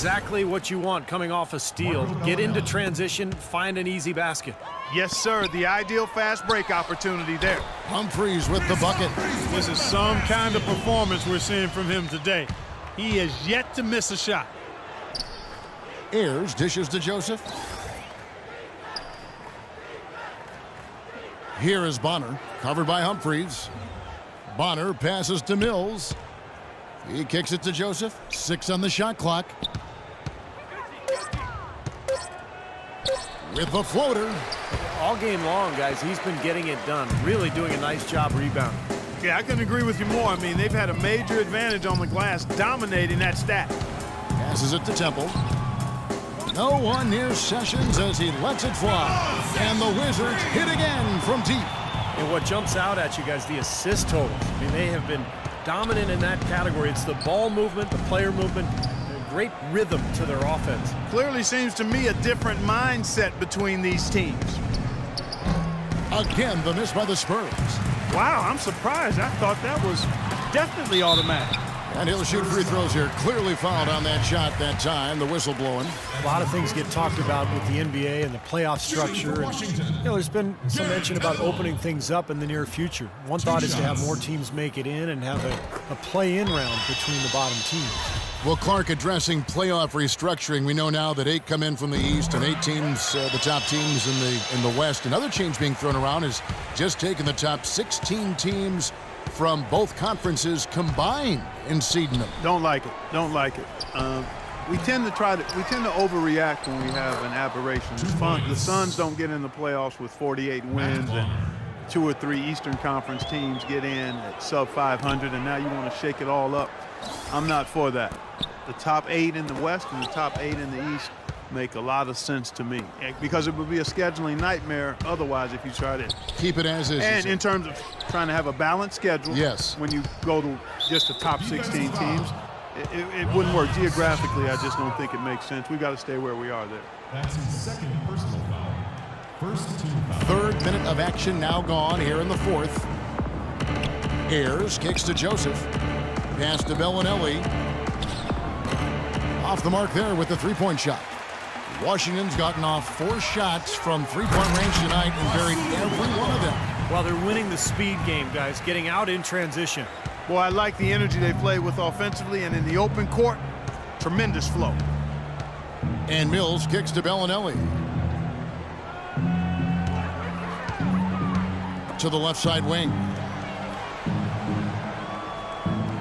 exactly what you want coming off a steal. Get into transition, find an easy basket. Yes, sir. The ideal fast break opportunity there. Humphries with the bucket. This is some kind of performance we're seeing from him today. He has yet to miss a shot. Ayers dishes to Joseph. Here is Bonner, covered by Humphries. Bonner passes to Mills. He kicks it to Joseph. 6 on the shot clock. With the floater. All game long, guys, he's been getting it done. Really doing a nice job rebounding. Yeah, I couldn't agree with you more. I mean, they've had a major advantage on the glass, dominating that stack. Passes it to Temple. No one near Sessions as he lets it fly. And the Wizards hit again from deep. And what jumps out at you guys, the assist totals. I mean, they have been dominant in that category. It's the ball movement, the player movement, great rhythm to their offense. Clearly seems to me a different mindset between these teams. Again, the miss by the Spurs. Wow, I'm surprised. I thought that was definitely automatic. And he'll shoot free throws here. Clearly fouled on that shot that time. The whistle blowing. A lot of things get talked about with the NBA and the playoff structure. And, there's been some mention about opening things up in the near future. One thought is to have more teams make it in and have a play-in round between the bottom teams. Well, Clark, addressing playoff restructuring, we know now that 8 come in from the East and 8 teams, the top teams in the West. Another change being thrown around is just taking the top 16 teams from both conferences combined and seeding them. Don't like it. Don't like it. We tend to overreact when we have an aberration. The Suns don't get in the playoffs with 48 wins, and 2 or 3 Eastern Conference teams get in at sub 500, and now you want to shake it all up. I'm not for that. The top 8 in the West and the top 8 in the East make a lot of sense to me, because it would be a scheduling nightmare otherwise if you try to keep it as is. And in terms of trying to have a balanced schedule, yes, when you go to just the top 16 teams, it wouldn't work. Geographically, I just don't think it makes sense. We got to stay where we are there. That's his second personal foul. First team foul. Third minute of action now gone here in the fourth. Ayers kicks to Joseph. Pass to Bellinelli. Off the mark there with the three-point shot. Washington's gotten off 4 shots from three-point range tonight and buried every one of them. Well, they're winning the speed game, guys, getting out in transition. Boy, I like the energy they play with offensively, and in the open court, tremendous flow. And Mills kicks to Bellinelli. To the left side wing.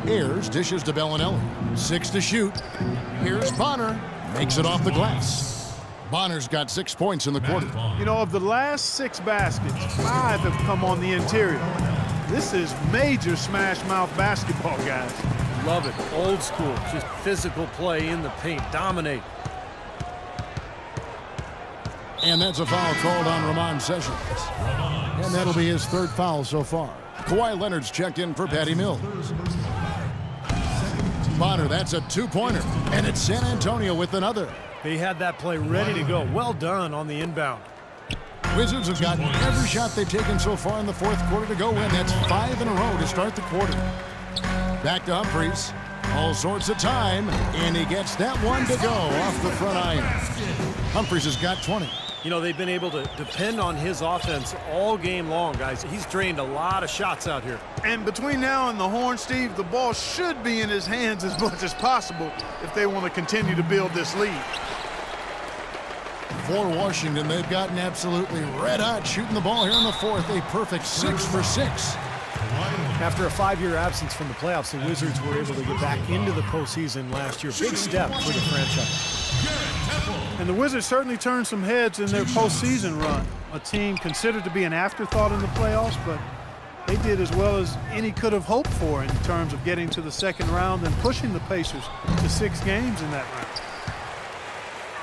Ayers dishes to Bellinelli. 6 to shoot. Here's Bonner. Makes it off the glass. Bonner's got 6 points in the quarter. You know, of the last 6 baskets, 5 have come on the interior. This is major smash-mouth basketball, guys. Love it. Old school. Just physical play in the paint. Dominate. And that's a foul called on Ramon Sessions. And that'll be his 3rd foul so far. Kawhi Leonard's checked in for Patty Mills. Bonner, that's a 2-pointer. And it's San Antonio with another. They had that play ready to go. Well done on the inbound. Wizards have gotten every shot they've taken so far in the 4th quarter to go in. That's 5 in a row to start the quarter. Back to Humphries. All sorts of time. And he gets that one to go off the front iron. Humphries has got 20. You know, they've been able to depend on his offense all game long, guys. He's drained a lot of shots out here. And between now and the horn, Steve, the ball should be in his hands as much as possible if they want to continue to build this lead. For Washington, they've gotten absolutely red hot shooting the ball here in the 4th. A perfect 6 for 6. After a 5-year absence from the playoffs, the Wizards were able to get back into the postseason last year. Big step for the franchise. And the Wizards certainly turned some heads in their postseason run. A team considered to be an afterthought in the playoffs, but they did as well as any could have hoped for in terms of getting to the 2nd round and pushing the Pacers to 6 games in that round.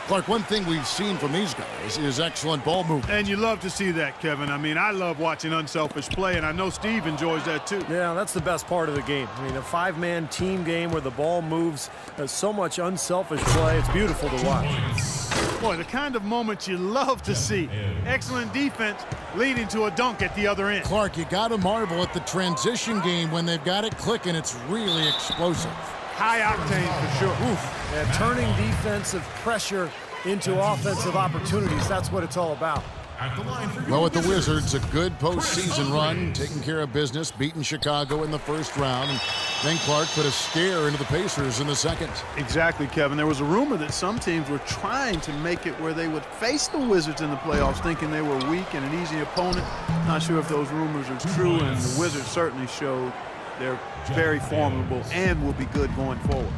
Clark, one thing we've seen from these guys is excellent ball movement. And you love to see that, Kevin. I mean, I love watching unselfish play, and I know Steve enjoys that too. Yeah, that's the best part of the game. I mean, a 5-man team game where the ball moves. There's so much unselfish play. It's beautiful to watch. Boy, the kind of moments you love to see. Excellent defense leading to a dunk at the other end. Clark, you got to marvel at the transition game when they've got it clicking. It's really explosive. high octane for sure. Oof. Yeah, turning defensive pressure into offensive opportunities. That's what it's all about. At the line for Well, with the Wizards, a good postseason run, taking care of business, beating Chicago in the first round, and then Clark put a scare into the Pacers in the second. Exactly, Kevin. There was a rumor that some teams were trying to make it where they would face the Wizards in the playoffs, thinking they were weak and an easy opponent. Not sure if those rumors are true, and the Wizards certainly showed they're very formidable and will be good going forward.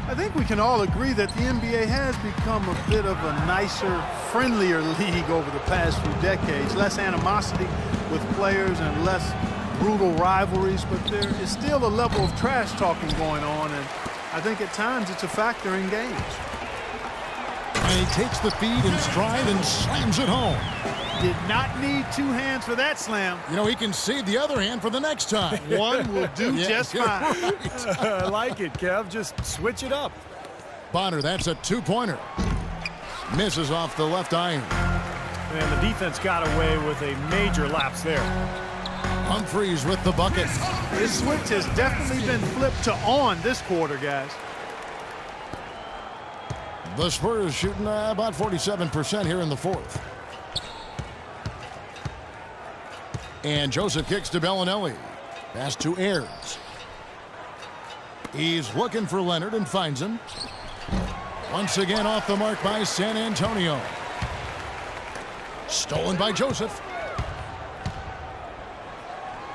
I think we can all agree that the NBA has become a bit of a nicer, friendlier league over the past few decades. Less animosity with players and less brutal rivalries, but there is still a level of trash talking going on, and I think at times it's a factor in games. And he takes the feed in stride and slams it home. Did not need two hands for that slam. You know, he can save the other hand for the next time. One will do just fine. Right. I like it, Kev. Just switch it up. Bonner, that's a two-pointer. Misses off the left iron. And the defense got away with a major lapse there. Humphries with the bucket. This switch has definitely been flipped to on this quarter, guys. The Spurs shooting about 47% here in the fourth. And Joseph kicks to Bellinelli. Pass to Ayers. He's looking for Leonard and finds him. Once again off the mark by San Antonio. Stolen by Joseph.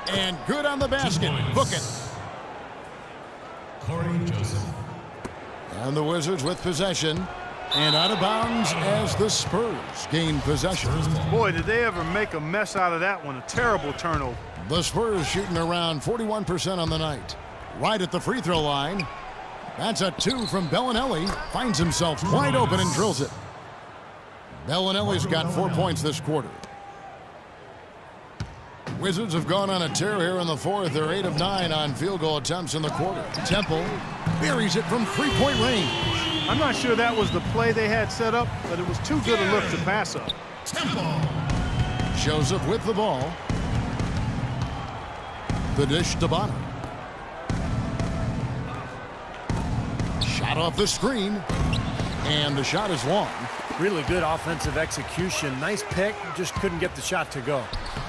And good on the basket. Book it. Corey Joseph. And the Wizards with possession. And out of bounds as the Spurs gain possession. Boy, did they ever make a mess out of that one. A terrible turnover. The Spurs shooting around 41% on the night. Right at the free throw line. That's a two from Bellinelli. Finds himself wide open and drills it. Bellinelli's got 4 points this quarter. Wizards have gone on a tear here in the fourth. They're 8 of 9 on field goal attempts in the quarter. Temple buries it from three-point range. I'm not sure that was the play they had set up, but it was too good a look to pass up. Temple. Joseph with the ball. The dish to Bonner. Shot off the screen. And the shot is long. Really good offensive execution. Nice pick, just couldn't get the shot to go.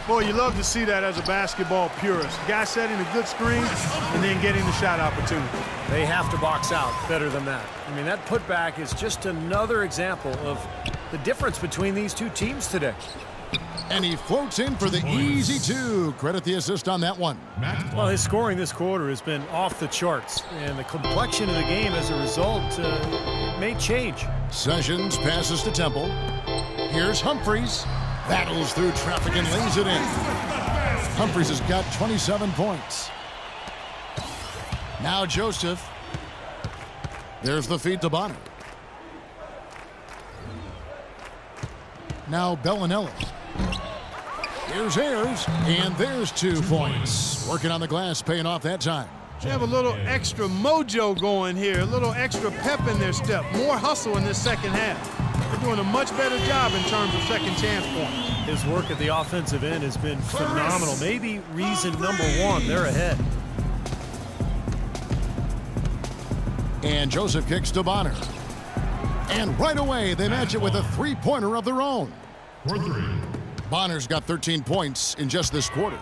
Boy, you love to see that as a basketball purist. Guy setting a good screen and then getting the shot opportunity. They have to box out better than that. I mean, that putback is just another example of the difference between these two teams today. And he floats in for the easy two. Credit the assist on that one. Well, his scoring this quarter has been off the charts, and the complexion of the game as a result may change. Sessions passes to Temple. Here's Humphries. Battles through traffic and lays it in. Humphries has got 27 points. Now Joseph. There's the feed to Bonner. Now Bellinelli. Here's Ayers, and there's 2 points. Working on the glass, paying off that time. They have a little extra mojo going here, a little extra pep in their step, more hustle in this second half. They're doing a much better job in terms of second chance points. His work at the offensive end has been phenomenal. Maybe reason number one, they're ahead. And Joseph kicks to Bonner. And right away, they match it with a three-pointer of their own. For three. Bonner's got 13 points in just this quarter.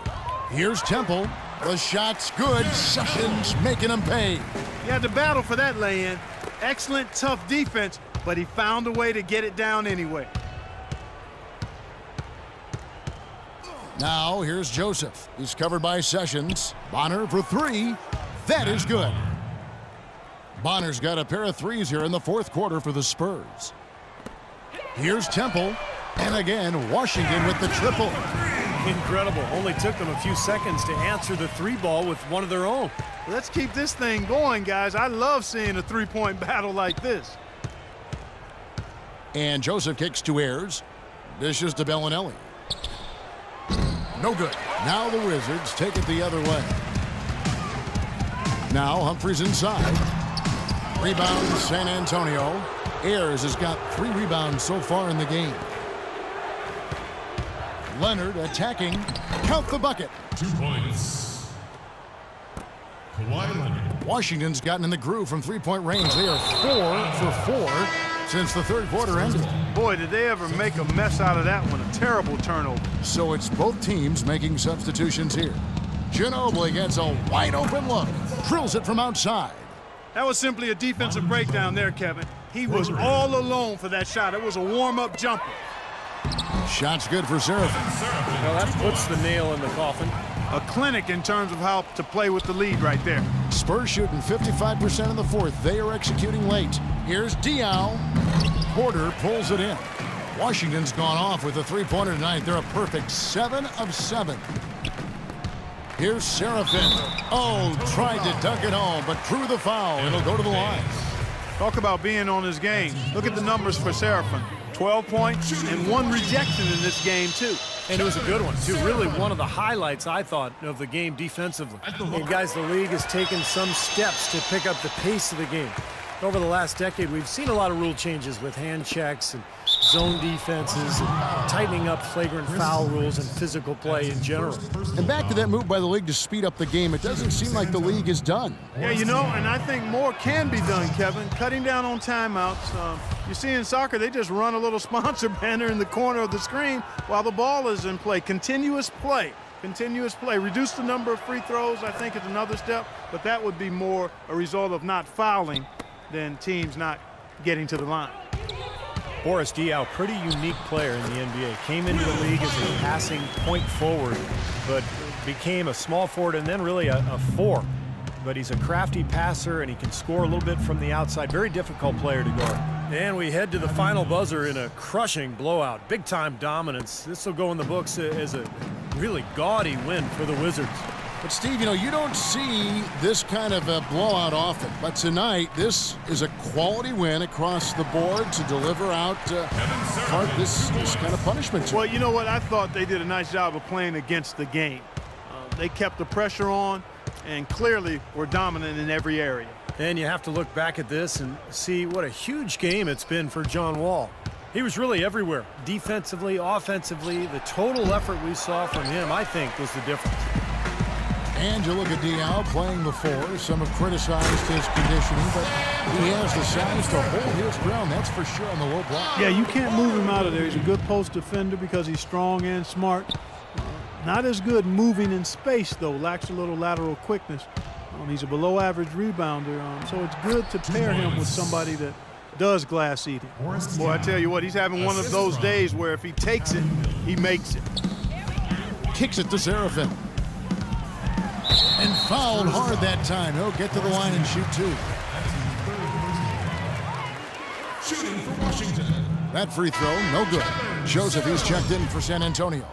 Here's Temple. The shot's good. Sessions making him pay. He had to battle for that lay-in. Excellent, tough defense, but he found a way to get it down anyway. Now, here's Joseph. He's covered by Sessions. Bonner for three. That is good. Bonner's got a pair of threes here in the fourth quarter for the Spurs. Here's Temple. And again, Washington with the triple. Incredible. Only took them a few seconds to answer the three ball with one of their own. Let's keep this thing going, guys. I love seeing a three-point battle like this. And Joseph kicks to Ayers. Dishes to Bellinelli. No good. Now the Wizards take it the other way. Now Humphries inside. Rebound San Antonio. Ayers has got 3 rebounds so far in the game. Leonard attacking. Count the bucket. 2 points. Kawhi Leonard. Washington's gotten in the groove from three-point range. They are 4 for 4 since the third quarter ended. Boy, did they ever make a mess out of that one. A terrible turnover. So it's both teams making substitutions here. Ginobili gets a wide-open look. Drills it from outside. That was simply a defensive breakdown there, Kevin. He was all alone for that shot. It was a warm-up jumper. Shot's good for Seraphin. Well, that puts the nail in the coffin. A clinic in terms of how to play with the lead right there. Spurs shooting 55% in the fourth. They are executing late. Here's Diaw. Porter pulls it in. Washington's gone off with a three-pointer tonight. They're a perfect 7 of 7. Here's Seraphin. Oh, tried to dunk it home, but drew the foul. It'll go to the line. Talk about being on his game. Look at the numbers for Seraphin. 12 points and 1 rejection in this game, too. And it was a good one, too. Really one of the highlights, I thought, of the game defensively. And, guys, the league has taken some steps to pick up the pace of the game. Over the last decade, we've seen a lot of rule changes with hand checks and zone defenses and tightening up flagrant foul rules and physical play in general. And back to that move by the league to speed up the game, it doesn't seem like the league is done. Yeah, you know, and I think more can be done, Kevin. Cutting down on timeouts. You see in soccer, they just run a little sponsor banner in the corner of the screen while the ball is in play. Continuous play. Continuous play. Reduce the number of free throws, I think, is another step, but that would be more a result of not fouling than teams not getting to the line. Boris Diaw, pretty unique player in the NBA. Came into the league as a passing point forward, but became a small forward and then really a 4. But he's a crafty passer and he can score a little bit from the outside. Very difficult player to guard. And we head to the final buzzer in a crushing blowout. Big-time dominance. This will go in the books as a really gaudy win for the Wizards. But, Steve, you know, you don't see this kind of a blowout often. But tonight, this is a quality win across the board to deliver out this kind of punishment. Well, you know what? I thought they did a nice job of playing against the game. They kept the pressure on and clearly were dominant in every area. And you have to look back at this and see what a huge game it's been for John Wall. He was really everywhere. Defensively, offensively, the total effort we saw from him, I think, was the difference. And you look at Diaw playing the 4. Some have criticized his conditioning, but he has the size to hold his ground, that's for sure, on the low block. Yeah, you can't move him out of there. He's a good post defender because he's strong and smart. Not as good moving in space, though. Lacks a little lateral quickness. He's a below-average rebounder, so it's good to pair him with somebody that does glass eating. Boy, I tell you what, he's having one of those days where if he takes it, he makes it. Kicks it to Seraphin. And fouled hard that time. He'll get to the line and shoot 2. Shooting for Washington. That free throw, no good. Shows if he's checked in for San Antonio.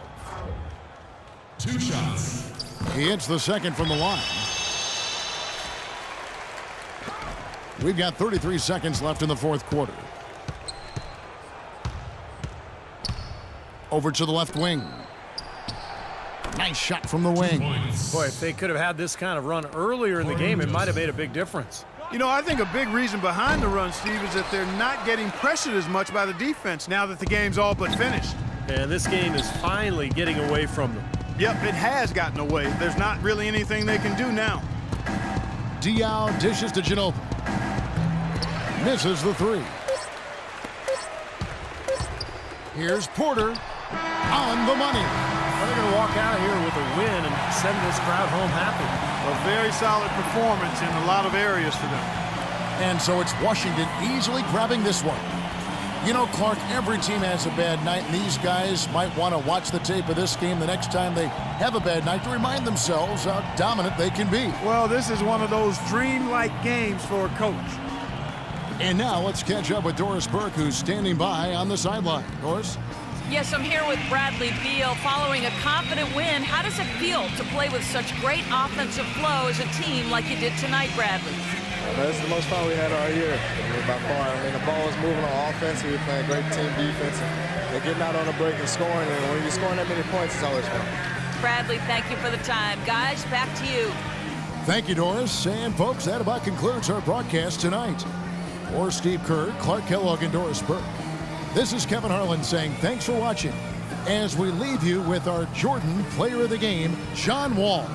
2 shots. He hits the second from the line. We've got 33 seconds left in the fourth quarter. Over to the left wing. Nice shot from the wing. Boy, if they could have had this kind of run earlier in the game, it might have made a big difference. You know, I think a big reason behind the run, Steve, is that they're not getting pressured as much by the defense now that the game's all but finished. And this game is finally getting away from them. Yep, it has gotten away. There's not really anything they can do now. Diaw dishes to Ginobili. Misses the 3. Here's Porter on the money. They're going to walk out of here with a win and send this crowd home happy. A very solid performance in a lot of areas for them. And so it's Washington easily grabbing this one. You know, Clark, every team has a bad night, and these guys might want to watch the tape of this game the next time they have a bad night to remind themselves how dominant they can be. Well, this is one of those dreamlike games for a coach. And now let's catch up with Doris Burke, who's standing by on the sideline. Doris? Yes, I'm here with Bradley Beal. Following a confident win, how does it feel to play with such great offensive flow as a team like you did tonight, Bradley? This is the most fun we had all year, by far. I mean, the ball was moving on offense. We were playing great team defense. They're getting out on the break and scoring, and when you're scoring that many points, it's always fun. Bradley, thank you for the time. Guys, back to you. Thank you, Doris. And, folks, that about concludes our broadcast tonight. For Steve Kerr, Clark Kellogg, and Doris Burke, this is Kevin Harlan saying thanks for watching as we leave you with our Jordan Player of the Game, John Wall.